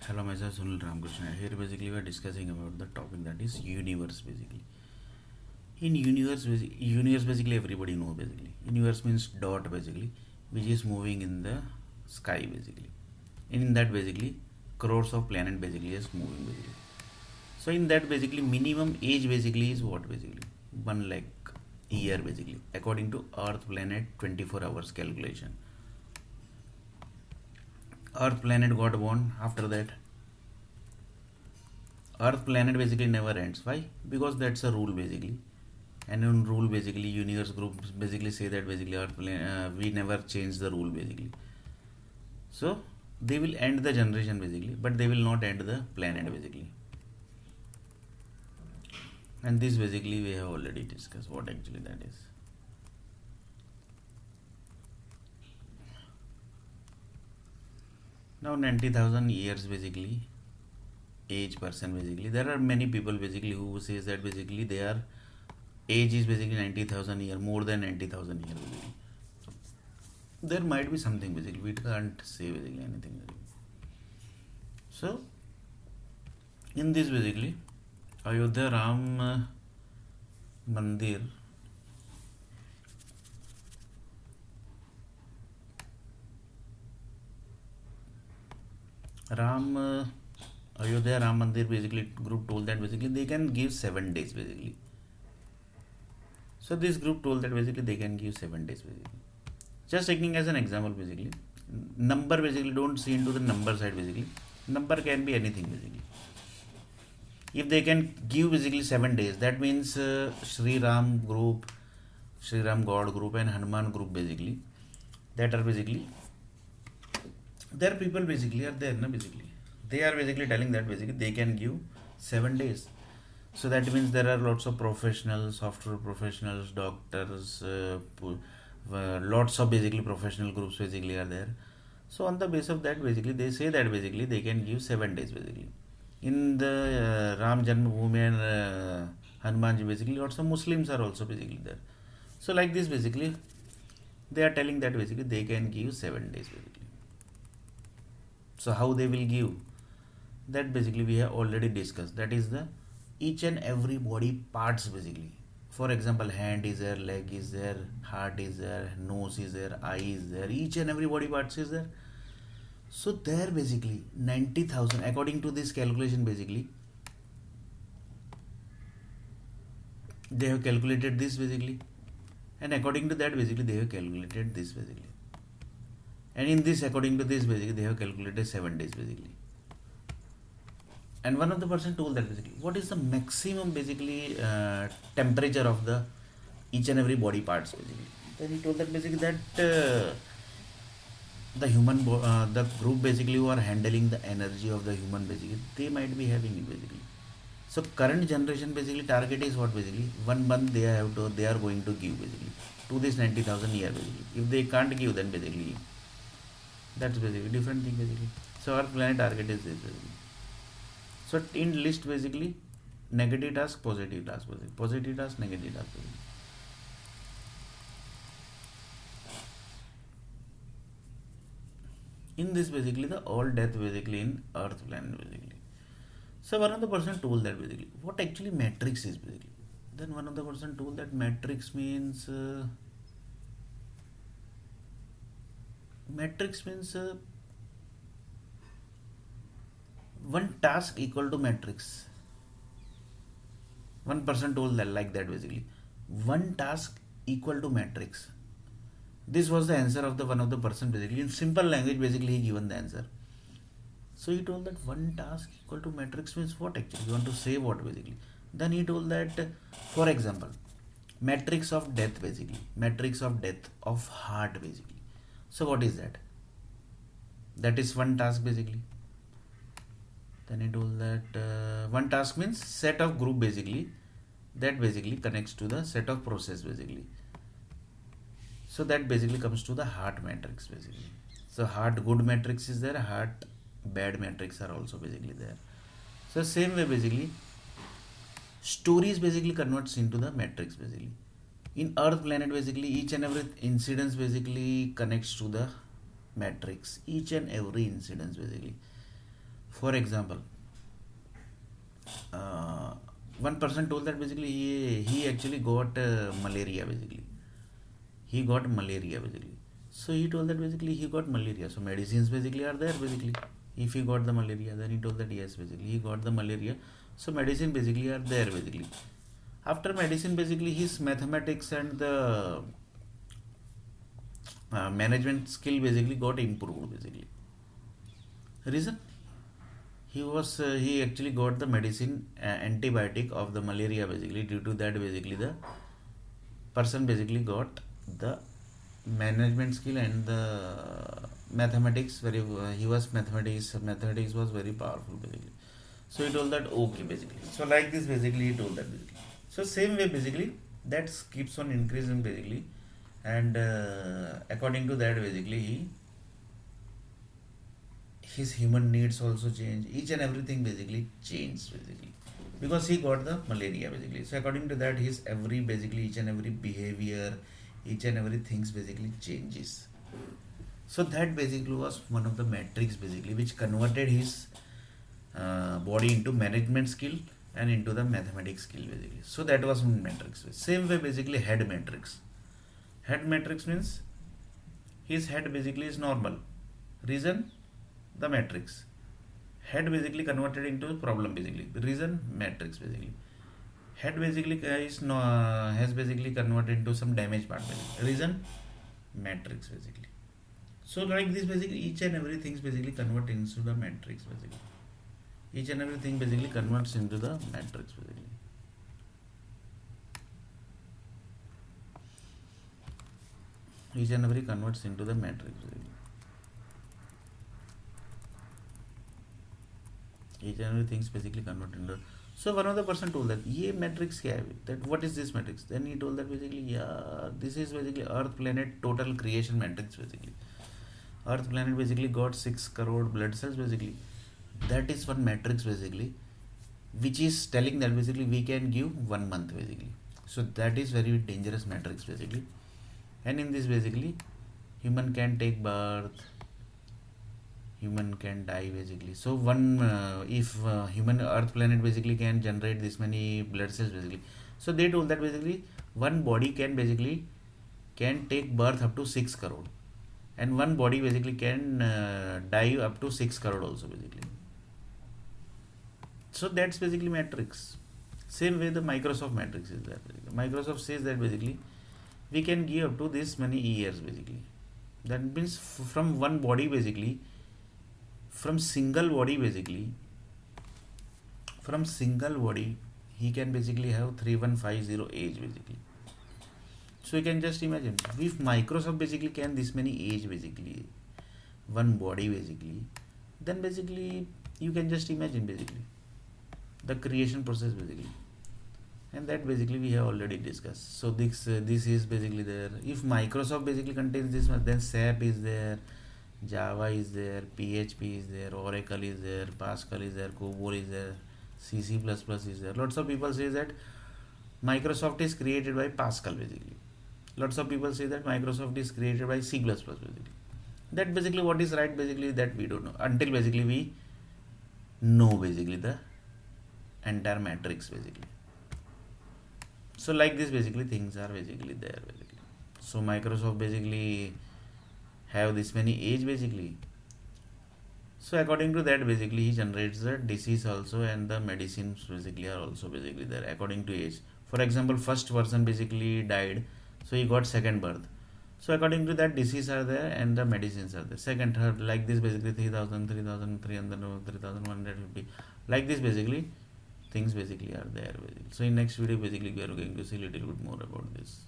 Hello, myself Sunil Ramakrishna. Here basically we are discussing about the topic that is universe basically. In universe basically everybody know basically. Universe means dot basically, which is moving in the sky basically. In that basically crores of planet basically is moving basically. So in that basically minimum age basically is what basically 1 lakh year basically according to Earth planet 24 hours calculation. Earth planet got born after that. Earth planet basically never ends. Why? Because that's a rule basically. And in rule basically universe groups basically say that basically we never change the rule basically. So they will end the generation basically, but they will not end the planet basically. And this basically we have already discussed what actually that is. Now 90,000 years basically age person basically. There are many people basically who says that basically their age is basically 90,000 year, more than 90,000 year basically. There might be something basically, we can't say basically anything basically. So in this basically Ayodhya Ram Mandir, Ram Ayodhya Ram Mandir basically group told that basically they can give 7 days basically. So this group told that basically they can give 7 days basically. Just taking as an example basically, number basically don't see into the number side basically. Number can be anything basically. If they can give basically 7 days, that means Sri Ram group, Sri Ram God group, and Hanuman group basically, that are basically their people basically are there, na basically. They are basically telling that basically they can give 7 days. So that means there are lots of professionals, software professionals, doctors, lots of basically professional groups basically are there. So on the base of that basically they say that basically they can give 7 days basically. In the Ram Janmabhoomi and Hanumanji basically lots of Muslims are also basically there. So like this basically they are telling that basically they can give 7 days basically. So how they will give, that basically we have already discussed. That is the each and every body parts basically. For example, hand is there, leg is there, heart is there, nose is there, eye is there, each and every body parts is there. So there basically 90,000 according to this calculation basically they have calculated this basically, and according to that basically they have calculated this basically, and in this according to this basically they have calculated 7 days basically. And one of the person told that basically what is the maximum basically temperature of the each and every body parts basically. Then he told that basically that the group basically who are handling the energy of the human basically they might be having it basically. So current generation basically target is what basically 1 month they are going to give basically to this 90,000 year basically. If they can't give, then basically that's basically different thing basically. So our planet target is this basically. So in list basically negative task, positive task basically. Positive task, negative task basically. In this basically the all death basically in Earth planet basically. So one of the person told that basically what actually matrix is basically. Then one of the person told that matrix means one task equal to matrix. One person told that like that basically. One task equal to matrix. This was the answer of the one of the person basically. In simple language basically he given the answer. So he told that one task equal to matrix means what actually? You want to say what basically? Then he told that, for example, matrix of death basically. Matrix of death of heart basically. So what is that? That is one task basically. Then he told that one task means set of group basically. That basically connects to the set of process basically. So that basically comes to the heart matrix basically. So heart good matrix is there, heart bad matrix are also basically there. So same way basically stories basically converts into the matrix basically. In Earth planet basically each and every incidence basically connects to the matrix. Each and every incidence basically. For example, uh, one person told that basically he actually got malaria basically. He got malaria basically. So he told that basically he got malaria. So medicines basically are there basically. If he got the malaria, then he told that yes basically he got the malaria. So medicine basically are there basically. After medicine basically his mathematics and the management skill basically got improved basically. Reason? He actually got the medicine antibiotic of the malaria basically. Due to that basically the person basically got the management skill and the mathematics very he was mathematics was very powerful basically. So he told that okay basically. So like this basically he told that basically. So same way basically that keeps on increasing basically, and according to that basically his human needs also change, each and everything basically changed basically, because he got the malaria basically. So according to that his every basically each and every behavior, each and every things basically changes. So that basically was one of the metrics basically which converted his body into management skill and into the mathematics skill basically. So that was one matrix. Same way basically head matrix. Head matrix means his head basically is normal. Reason? The matrix. Head basically converted into problem basically. Reason? Matrix basically. Head basically is no, has basically converted into some damage part basically. Reason? Matrix basically. So like this basically each and everything basically convert into the matrix basically. Each and everything basically converts into the matrix basically. Each and every converts into the matrix basically. Each and everything is basically converted into. So one of the person told that ये matrix क्या है, that what is this matrix? Then he told that basically yeah this is basically Earth planet total creation matrix basically. Earth planet basically got 6 crore blood cells basically. That is one matrix basically, which is telling that basically we can give 1 month basically. So that is very dangerous matrix basically. And in this basically human can take birth, human can die basically. So one if human Earth planet basically can generate this many blood cells basically, so they told that basically one body can take birth up to 6 crore, and one body basically can die up to 6 crore also basically. So that's basically matrix. Same way the Microsoft matrix is there. Microsoft says that basically we can give up to this many years basically. That means from one body basically, from single body basically, from single body he can basically have 3150 age basically. So you can just imagine if Microsoft basically can this many age basically, one body basically, then basically you can just imagine basically the creation process basically, and that basically we have already discussed. So this is basically there. If Microsoft basically contains this much, then SAP is there, Java is there, PHP is there, Oracle is there, Pascal is there, COBOL is there, C++ is there. Lots of people say that Microsoft is created by Pascal basically. Lots of people say that Microsoft is created by C++ basically. That basically what is right basically that we don't know until basically we know basically the entire matrix basically. So like this basically things are basically there basically. So Microsoft basically have this many age basically. So according to that basically he generates the disease also, and the medicines basically are also basically there according to age. For example, first person basically died, so he got second birth. So according to that disease are there and the medicines are there. Second, third, like this basically 3000, 3300, 3150. Like this basically things basically are there basically. So in next video basically we are going to see a little bit more about this.